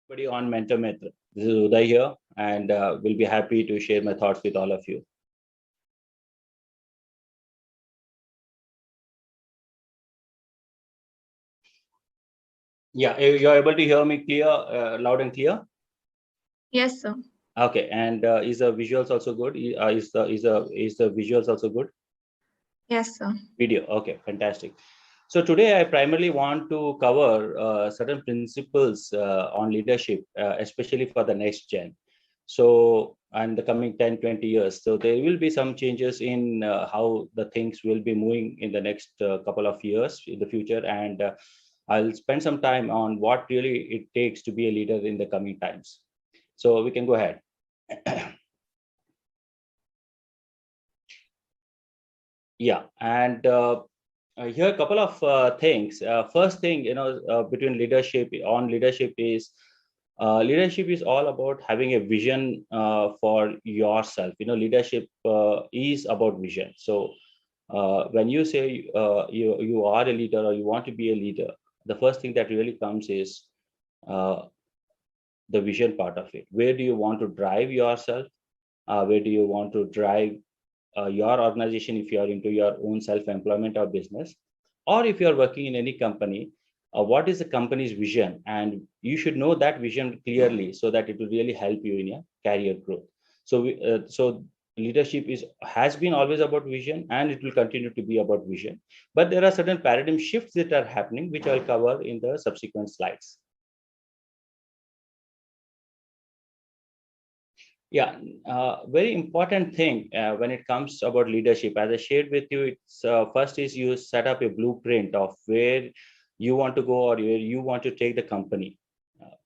Everybody on Mentor Mitr. This is Uday here, and we'll be happy to share my thoughts with all of you. Yeah, you're able to hear me clear, loud and clear. Yes, sir. Okay, and is the visuals also good? Is the visuals also good? Yes, sir. Video. Okay, fantastic. So today I primarily want to cover certain principles on leadership, especially for the next gen. So, and the coming 10, 20 years. So there will be some changes in how the things will be moving in the next couple of years in the future. And I'll spend some time on what really it takes to be a leader in the coming times. So we can go ahead. Yeah, and here a couple of things. First thing, between leadership is all about having a vision for yourself. Leadership is about vision. So when you say you are a leader or you want to be a leader, the first thing that really comes is uh, the vision part of it. Where do you want to drive yourself? Where do you want to drive your organization if you are into your own self-employment or business, or if you are working in any company? What is the company's vision? And you should know that vision clearly so that it will really help you in your career growth. So leadership has been always about vision, and it will continue to be about vision. But there are certain paradigm shifts that are happening, which I'll cover in the subsequent slides. Yeah, very important thing when it comes about leadership. As I shared with you, it's first is you set up a blueprint of where you want to go or where you want to take the company,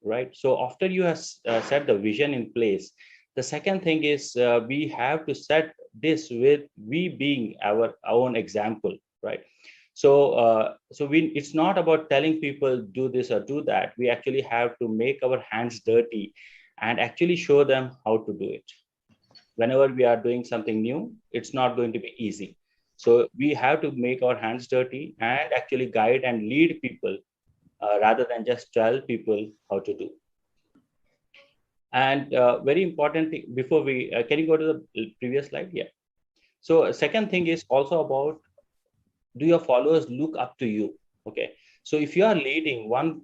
right? So after you have set the vision in place, the second thing is we have to set this with we being our own example, right? So it's not about telling people do this or do that. We actually have to make our hands dirty and actually show them how to do it. Whenever we are doing something new, it's not going to be easy. So we have to make our hands dirty and actually guide and lead people rather than just tell people how to do. And very important thing before we can you go to the previous slide? Yeah. So second thing is also about, do your followers look up to you? Okay, so if you are leading, one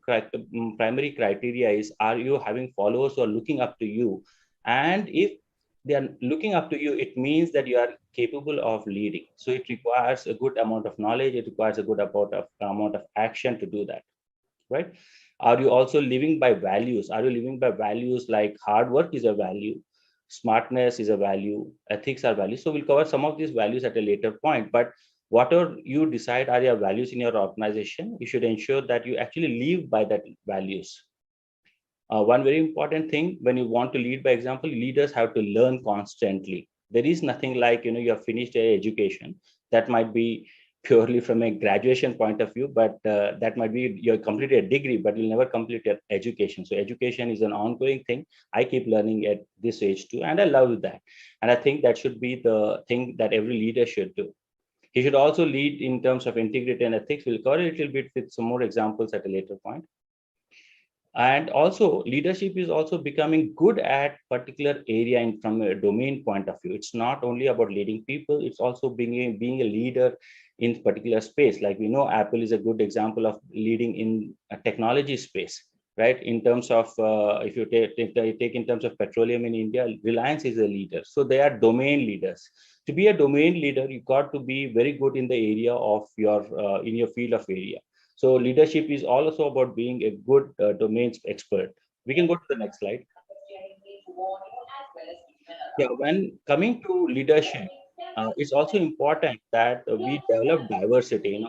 primary criteria is, are you having followers who are looking up to you? And if they are looking up to you, it means that you are capable of leading. So it requires a good amount of knowledge, it requires a good amount of action to do that, right? Are you also living by values? Are you living by values like hard work is a value, smartness is a value, ethics are values? So we'll cover some of these values at a later point. But whatever you decide are your values in your organization, you should ensure that you actually live by that values. One very important thing, when you want to lead by example, leaders have to learn constantly. There is nothing like, you have finished a education. That might be purely from a graduation point of view, but that might be you completed a degree, but you'll never complete your education. So education is an ongoing thing. I keep learning at this age too, and I love that. And I think that should be the thing that every leader should do. He should also lead in terms of integrity and ethics. We'll cover a little bit with some more examples at a later point. And also leadership is also becoming good at particular area from a domain point of view. It's not only about leading people, it's also being a leader in particular space. Like we know Apple is a good example of leading in a technology space, right? In terms of if you take in terms of petroleum in India, Reliance is a leader. So they are domain leaders. To be a domain leader, you got to be very good in the area of your in your field of area. So leadership is also about being a good domain expert. We can go to the next slide. Yeah, when coming to leadership, it's also important that we develop diversity.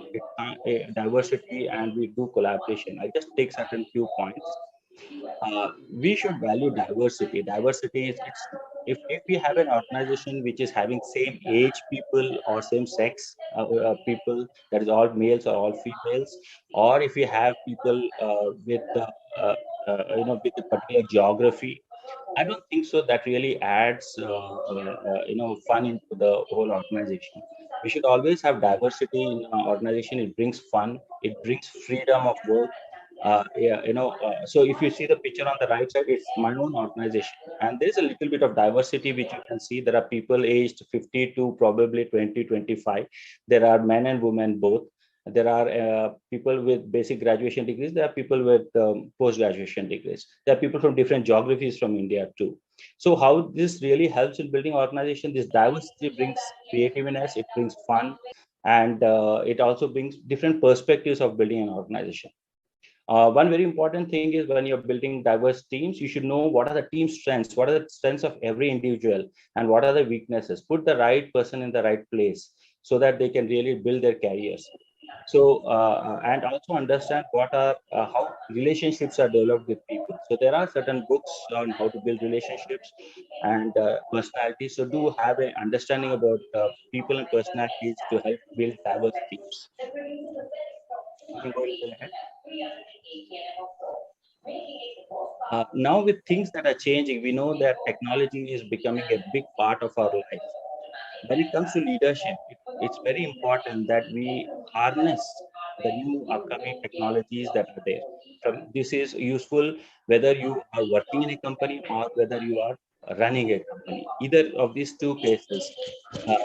Diversity, and we do collaboration. I just take certain few points. We should value diversity. Diversity is, it's if we have an organization which is having same age people or same sex people, that is all males or all females, or if we have people uh, with a particular geography, I don't think so. That really adds, fun into the whole organization. We should always have diversity in our organization. It brings fun. It brings freedom of work. So if you see the picture on the right side, it's my own organization, and there's a little bit of diversity which you can see. There are people aged 50 to probably 20, 25. There are men and women both. There are people with basic graduation degrees. There are people with post-graduation degrees. There are people from different geographies from India too. So how this really helps in building organization? This diversity brings creativeness, it brings fun, and it also brings different perspectives of building an organization. One very important thing is when you're building diverse teams, you should know what are the team strengths, what are the strengths of every individual, and what are the weaknesses. Put the right person in the right place so that they can really build their careers. So, and also understand what are how relationships are developed with people. So there are certain books on how to build relationships and personalities. So do have an understanding about people and personalities to help build diverse teams. You can go a little ahead. Now with things that are changing, we know that technology is becoming a big part of our life. When it comes to leadership, it's very important that we harness the new upcoming technologies that are there. This is useful whether you are working in a company or whether you are running a company. Either of these two cases,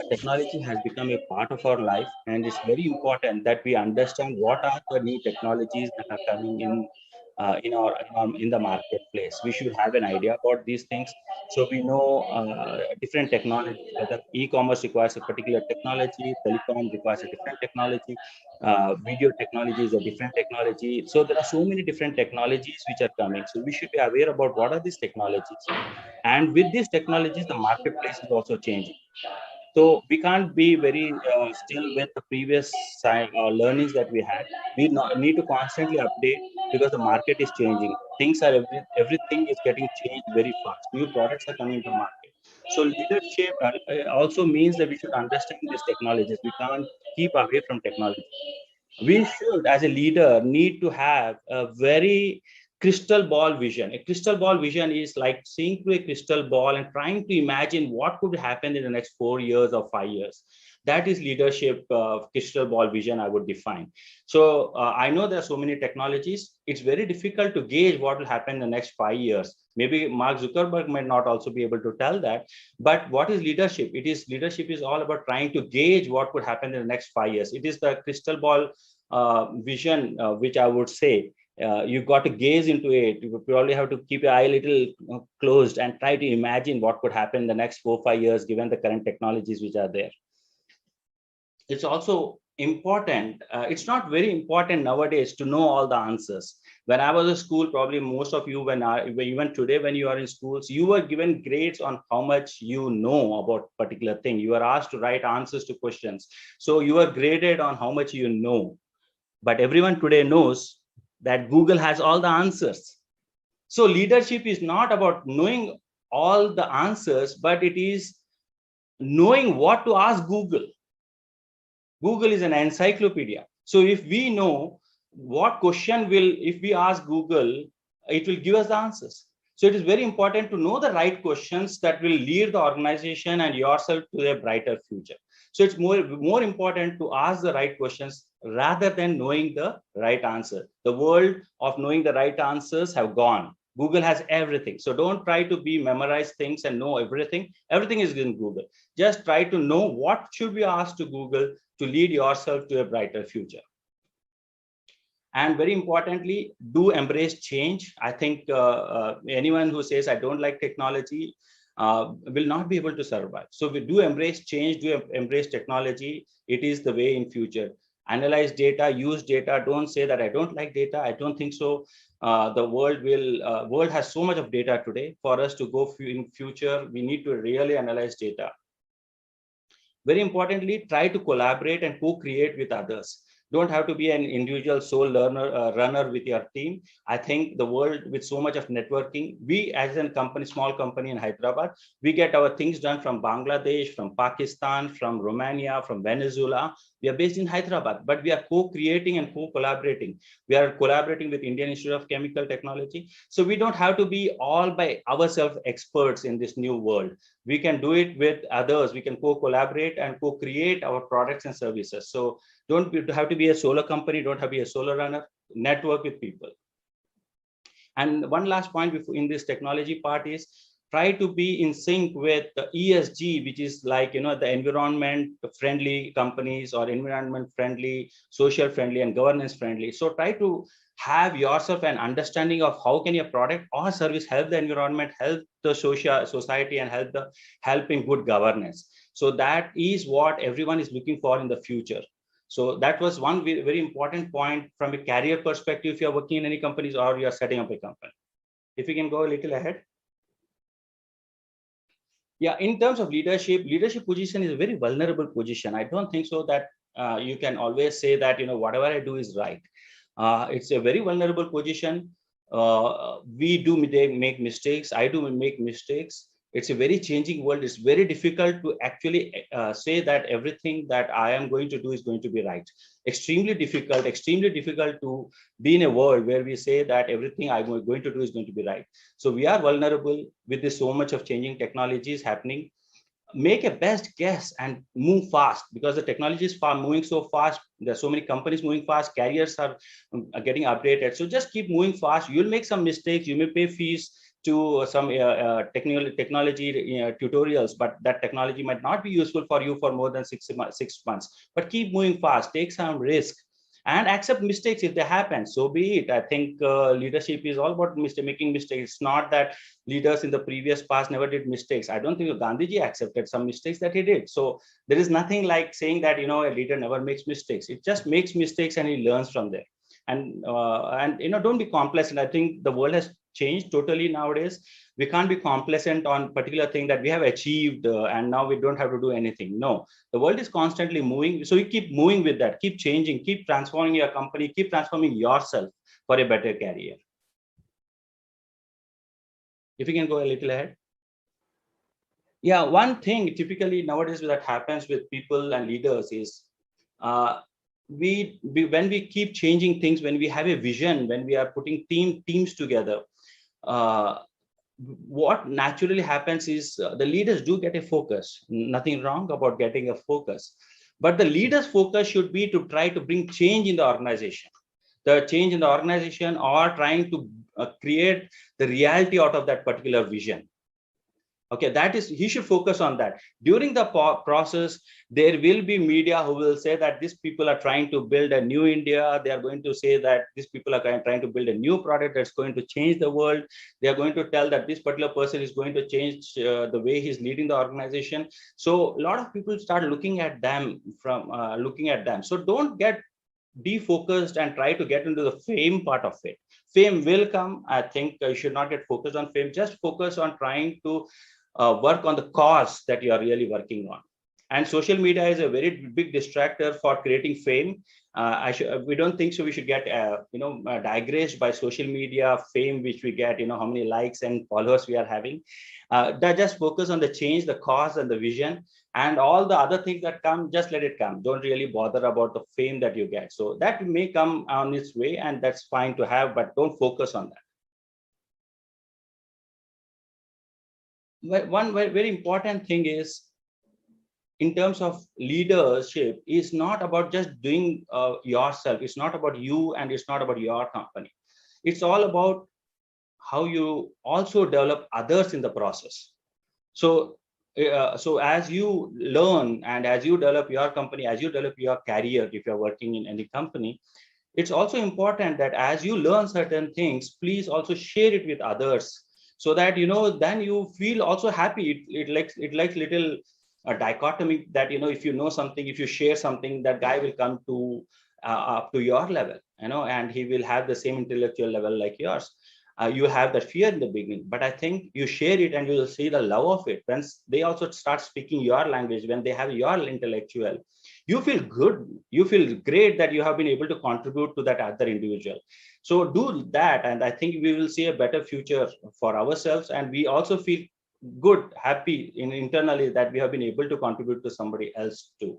technology has become a part of our life, and it's very important that we understand what are the new technologies that are coming in the marketplace. We should have an idea about these things, so we know different technologies. Whether e-commerce requires a particular technology, telecom requires a different technology, video technology is a different technology. So there are so many different technologies which are coming. So we should be aware about what are these technologies, and with these technologies, the marketplace is also changing. So we can't be very still with the previous learnings that we had. We need to constantly update because the market is changing. Things are everything is getting changed very fast. New products are coming to market. So leadership also means that we should understand these technologies. We can't keep away from technology. We should, as a leader, need to have a very crystal ball vision. A crystal ball vision is like seeing through a crystal ball and trying to imagine what could happen in the next 4 years or 5 years. That is leadership crystal ball vision, I would define. So I know there are so many technologies. It's very difficult to gauge what will happen in the next 5 years. Maybe Mark Zuckerberg might not also be able to tell that. But what is leadership? It is leadership is all about trying to gauge what could happen in the next 5 years. It is the crystal ball vision, which I would say you got to gaze into it. You probably have to keep your eye a little closed and try to imagine what could happen in the next 4 5 years given the current technologies which are there. It's also important. It's not very important nowadays to know all the answers. When I was in school, probably most of you, even today, when you are in schools, you were given grades on how much you know about particular thing. You are asked to write answers to questions. So you are graded on how much you know. But everyone today knows that Google has all the answers. So leadership is not about knowing all the answers, but it is knowing what to ask Google. Google is an encyclopedia. So if we know what question will, if we ask Google, it will give us the answers. So it is very important to know the right questions that will lead the organization and yourself to a brighter future. So it's more important to ask the right questions rather than knowing the right answer. The world of knowing the right answers have gone. Google has everything. So don't try to memorize things and know everything. Everything is in Google. Just try to know what should we ask to Google to lead yourself to a brighter future. And very importantly, do embrace change. I think anyone who says I don't like technology will not be able to survive. So we do embrace change, do embrace technology. It is the way in future. Analyze data, use data. Don't say that I don't like data. I don't think so. The world has so much of data today. For us to go in future, we need to really analyze data. Very importantly, try to collaborate and co-create with others. Don't have to be an individual sole runner with your team. I think the world with so much of networking, we as a company, small company in Hyderabad, we get our things done from Bangladesh, from Pakistan, from Romania, from Venezuela. We are based in Hyderabad, but we are co-creating and co-collaborating. We are collaborating with Indian Institute of Chemical Technology. So we don't have to be all by ourselves experts in this new world. We can do it with others. We can co-collaborate and co-create our products and services. So don't have to be a solo company. Don't have to be a solo runner. Network with people. And one last point before in this technology part is try to be in sync with the ESG, which is like, the environment friendly companies or environment friendly, social friendly, and governance friendly. So try to have yourself an understanding of how can your product or service help the environment, help the social society, and help in good governance. So that is what everyone is looking for in the future. So that was one very, very important point from a career perspective if you're working in any companies or you're setting up a company. If you can go a little ahead. Yeah, in terms of leadership position is a very vulnerable position. I don't think so that you can always say that, whatever I do is right. It's a very vulnerable position. We do make mistakes. I do make mistakes. It's a very changing world. It's very difficult to actually say that everything that I am going to do is going to be right. Extremely difficult to be in a world where we say that everything I'm going to do is going to be right. So we are vulnerable with this so much of changing technologies happening. Make a best guess and move fast, because the technology is moving so fast. There's so many companies moving fast, carriers are getting updated. So just keep moving fast. You'll make some mistakes, you may pay fees to some technology tutorials, but that technology might not be useful for you for more than 6 months. But keep moving fast, take some risk, and accept mistakes if they happen. So be it. I think leadership is all about making mistakes. It's not that leaders in the previous past never did mistakes. I don't think Gandhiji accepted some mistakes that he did. So there is nothing like saying that, a leader never makes mistakes. It just makes mistakes and he learns from there. And don't be complacent. I think the world has changed totally nowadays. We can't be complacent on particular thing that we have achieved and now we don't have to do anything. No, the world is constantly moving. So you keep moving with that, keep changing, keep transforming your company, keep transforming yourself for a better career. If you can go a little ahead. Yeah, one thing typically nowadays that happens with people and leaders is when we keep changing things, when we have a vision, when we are putting teams together, what naturally happens is the leaders do get a focus. Nothing wrong about getting a focus, but the leaders' focus should be to try to bring change in the organization. The change in the organization, or trying to create the reality out of that particular vision. Okay, that is, he should focus on that. During the process, there will be media who will say that these people are trying to build a new India. They are going to say that these people are trying to build a new product that's going to change the world. They are going to tell that this particular person is going to change the way he's leading the organization. So a lot of people start looking at them. So don't get defocused and try to get into the fame part of it. Fame will come. I think you should not get focused on fame. Just focus on trying to work on the cause that you are really working on. And social media is a very big distractor for creating fame. We don't think so. We should get digressed by social media fame, which we get, how many likes and followers we are having. That just focus on the change, the cause, and the vision, and all the other things that come. Just let it come. Don't really bother about the fame that you get. So that may come on its way, and that's fine to have, but don't focus on that. One very important thing is, in terms of leadership, is not about just doing yourself. It's not about you, and it's not about your company. It's all about how you also develop others in the process. So as you learn and as you develop your company, as you develop your career, if you're working in any company, it's also important that as you learn certain things, please also share it with others, so that then you feel also happy. It likes little a dichotomy that if you know something, if you share something, that guy will come to up to your level, and he will have the same intellectual level like yours. You have that fear in the beginning, but I think you share it and you will see the love of it. When they also start speaking your language, when they have your intellectual, you feel good, you feel great that you have been able to contribute to that other individual. So do that, and I think we will see a better future for ourselves, and we also feel good, happy internally that we have been able to contribute to somebody else too.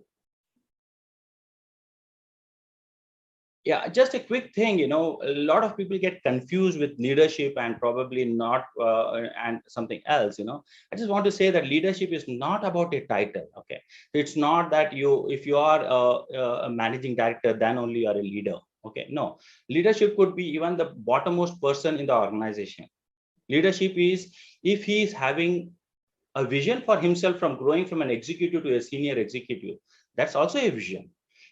Yeah, just a quick thing, a lot of people get confused with leadership and probably not and something else. I just want to say that leadership is not about a title. Okay, it's not that if you are a managing director, then only you are a leader. Okay, no. Leadership could be even the bottommost person in the organization. Leadership is if he is having a vision for himself from growing from an executive to a senior executive. That's also a vision.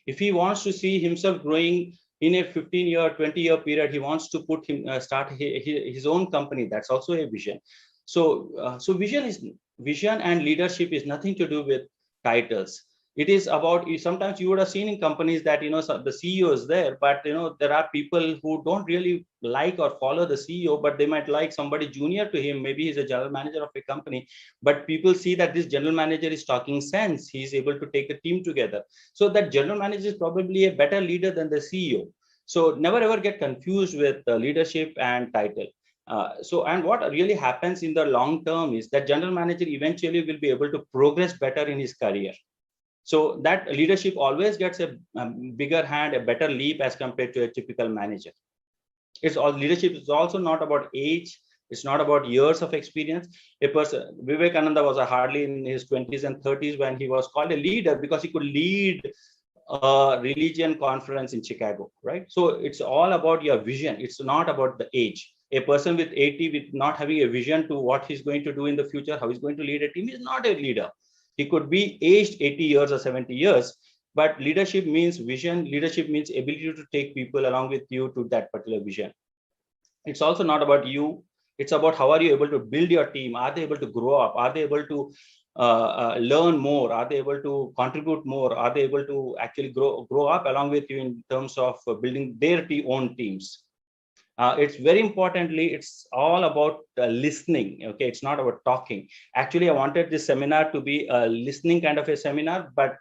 If he wants to see himself growing in a 15-year, 20-year period, he wants to put him start his own company. That's also a vision. So vision and leadership is nothing to do with titles. It is about, sometimes you would have seen in companies that the CEO is there, but there are people who don't really like or follow the CEO, but they might like somebody junior to him. Maybe he's a general manager of a company, but people see that this general manager is talking sense. He's able to take the team together. So that general manager is probably a better leader than the CEO. So never ever get confused with leadership and title. And what really happens in the long term is that general manager eventually will be able to progress better in his career. So that leadership always gets a bigger hand, a better leap as compared to a typical manager. It's all leadership is also not about age. It's not about years of experience. A person, Vivekananda was hardly in his 20s and 30s when he was called a leader because he could lead a religion conference in Chicago, right? So it's all about your vision. It's not about the age. A person with 80 with not having a vision to what he's going to do in the future, how he's going to lead a team, is not a leader. He could be aged 80 years or 70 years, but leadership means vision. Leadership means ability to take people along with you to that particular vision. It's also not about you. It's about how are you able to build your team? Are they able to grow up? Are they able to learn more? Are they able to contribute more? Are they able to actually grow up along with you in terms of building their own teams? It's very importantly, it's all about listening. Okay, it's not about talking. Actually, I wanted this seminar to be a listening kind of a seminar, but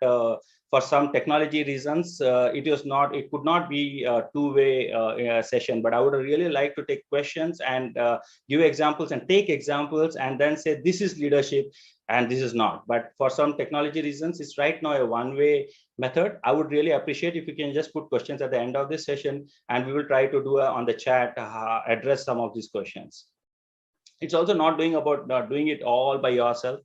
for some technology reasons, it could not be a two-way session. But I would really like to take questions and give examples and take examples and then say this is leadership and this is not. But for some technology reasons, it's right now a one-way method. I would really appreciate if you can just put questions at the end of this session, and we will try to do on the chat address some of these questions. It's also not doing it all by yourself.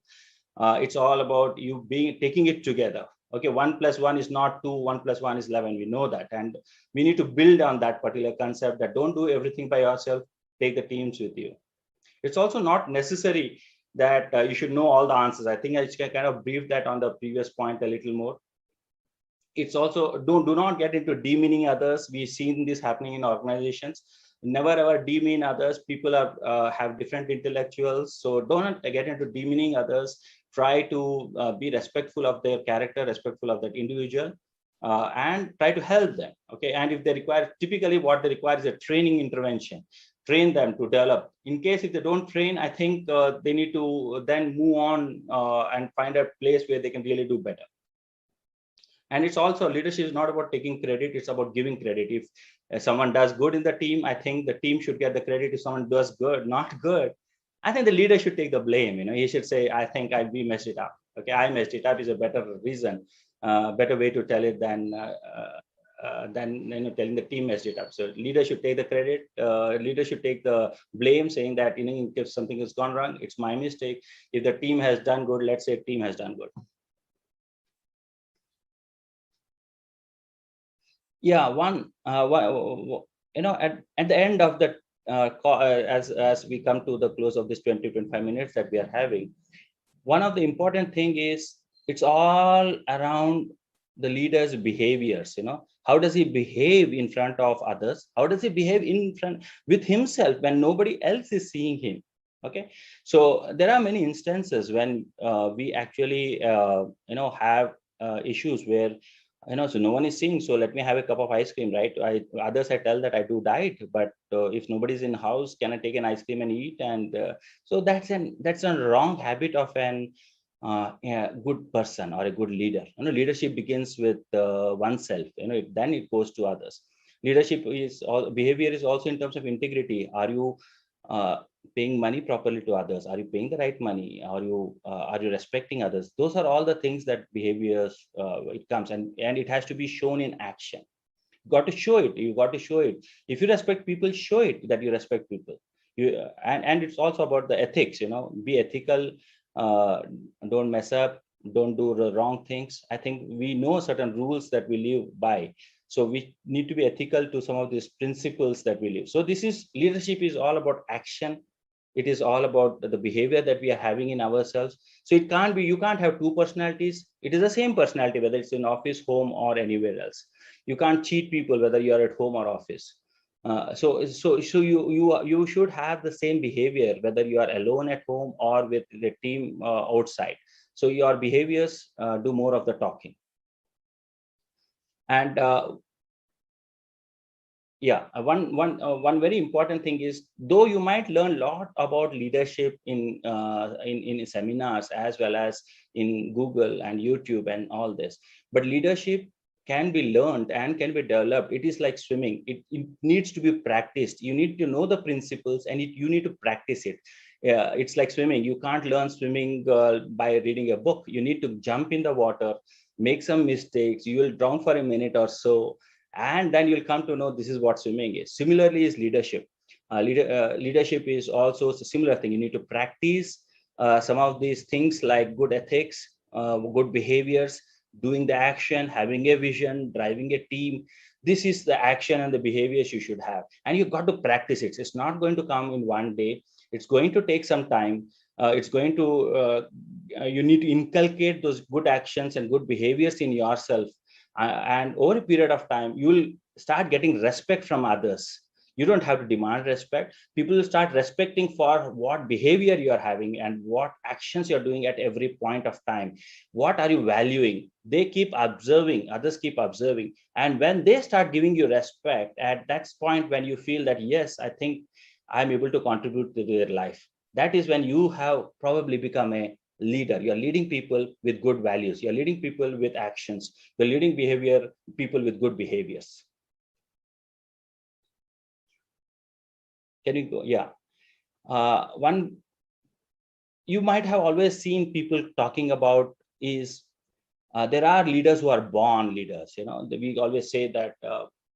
It's all about you taking it together. Okay, 1 + 1 is not 2, 1 + 1 is 11. We know that, and we need to build on that particular concept that don't do everything by yourself. Take the teams with you. It's also not necessary that you should know all the answers. I think I kind of briefed that on the previous point a little more. It's also do not get into demeaning others. We've seen this happening in organizations. Never ever demean others. People have different intellectuals, so don't get into demeaning others. Try to be respectful of their character, respectful of that individual, and try to help them. Okay, and if they require, typically what they require is a training intervention. Train them to develop. In case if they don't train, I think they need to then move on and find a place where they can really do better. And it's also, leadership is not about taking credit, it's about giving credit. If someone does good in the team, I think the team should get the credit. If someone does good, not good, I think the leader should take the blame. He should say, I think we messed it up. Okay, I messed it up is a better reason, better way to tell it than telling the team messed it up. So leader should take the credit. Leader should take the blame, saying that if something has gone wrong, it's my mistake. If the team has done good, let's say team has done good. Yeah, at the end of the call, as we come to the close of this 20-25 minutes that we are having, one of the important thing is it's all around the leader's behaviors. How does he behave in front of others? How does he behave in front with himself when nobody else is seeing him? Okay, so there are many instances when we actually have issues where so no one is seeing, so let me have a cup of ice cream, right? Others I tell that I do diet, but if nobody's in house, can I take an ice cream and eat? And so that's a wrong habit of a good person or a good leader. Leadership begins with oneself. Then it goes to others. Leadership is all, behavior is also in terms of integrity. Are you paying money properly to others? Are you paying the right money? Are you respecting others? Those are all the things that behaviors it comes, and it has to be shown in action. You got to show it. If you respect people, show it that you respect people. And it's also about the ethics. Be ethical. Don't mess up. Don't do the wrong things. I think we know certain rules that we live by. So we need to be ethical to some of these principles that we live. So this is leadership is all about action. It is all about the behavior that we are having in ourselves. So it can't be, you can't have two personalities. It is the same personality, whether it's in office, home, or anywhere else. You can't cheat people whether you are at home or office. So you should have the same behavior whether you are alone at home or with the team outside. So your behaviors do more of the talking. And yeah, one very important thing is, though you might learn a lot about leadership in seminars as well as in Google and YouTube and all this, but leadership can be learned and can be developed. It is like swimming. It needs to be practiced. You need to know the principles, and you need to practice it. It's like swimming. You can't learn swimming by reading a book. You need to jump in the water, make some mistakes. You will drown for a minute or so, and then you'll come to know this is what swimming is. Similarly is leadership. Leadership is also a similar thing. You need to practice some of these things like good ethics, good behaviors, doing the action, having a vision, driving a team. This is the action and the behaviors you should have, and you've got to practice it. It's not going to come in one day. It's going to take some time. It's going to you need to inculcate those good actions and good behaviors in yourself, and over a period of time you will start getting respect from others. You don't have to demand respect. People will start respecting for what behavior you are having and what actions you're doing at every point of time. What are you valuing? They keep observing, others keep observing, and when they start giving you respect, at that point when you feel that yes, I think I'm able to contribute to their life, that is when you have probably become a leader. You're leading people with good values. You're leading people with actions. You're leading people with good behaviors. Can you go? Yeah. One you might have always seen people talking about is there are leaders who are born leaders. We always say that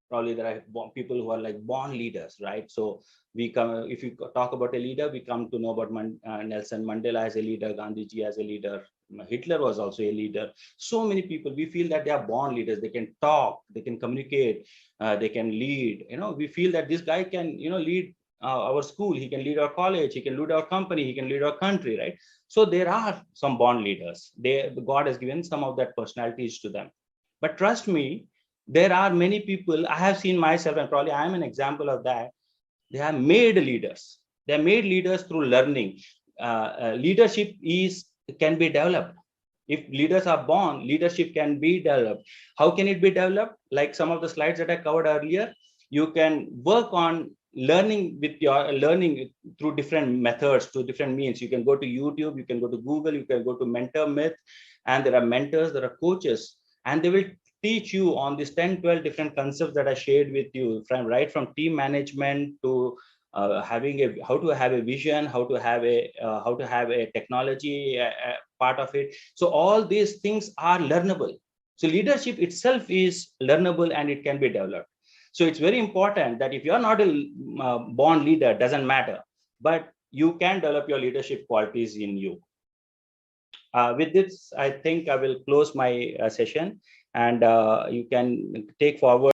probably there are people who are like born leaders, right? So we come, if you talk about a leader, we come to know about Nelson Mandela as a leader, Gandhiji as a leader, Hitler was also a leader. So many people, we feel that they are born leaders. They can talk, they can communicate, they can lead. We feel that this guy can lead our school, he can lead our college, he can lead our company, he can lead our country, right? So there are some born leaders. God has given some of that personalities to them. But trust me, there are many people, I have seen myself, and probably I am an example of that. They are made leaders. They are made leaders through learning. Leadership can be developed. If leaders are born, leadership can be developed. How can it be developed? Like some of the slides that I covered earlier, you can work on learning through different methods, through different means. You can go to YouTube, you can go to Google, you can go to Mentor Myth, and there are mentors, there are coaches, and they will teach you on these 10, 12 different concepts that I shared with you, from team management to how to have a vision, how to have a technology part of it. So all these things are learnable. So leadership itself is learnable and it can be developed. So it's very important that if you're not a born leader, doesn't matter, but you can develop your leadership qualities in you. With this, I think I will close my session, and you can take forward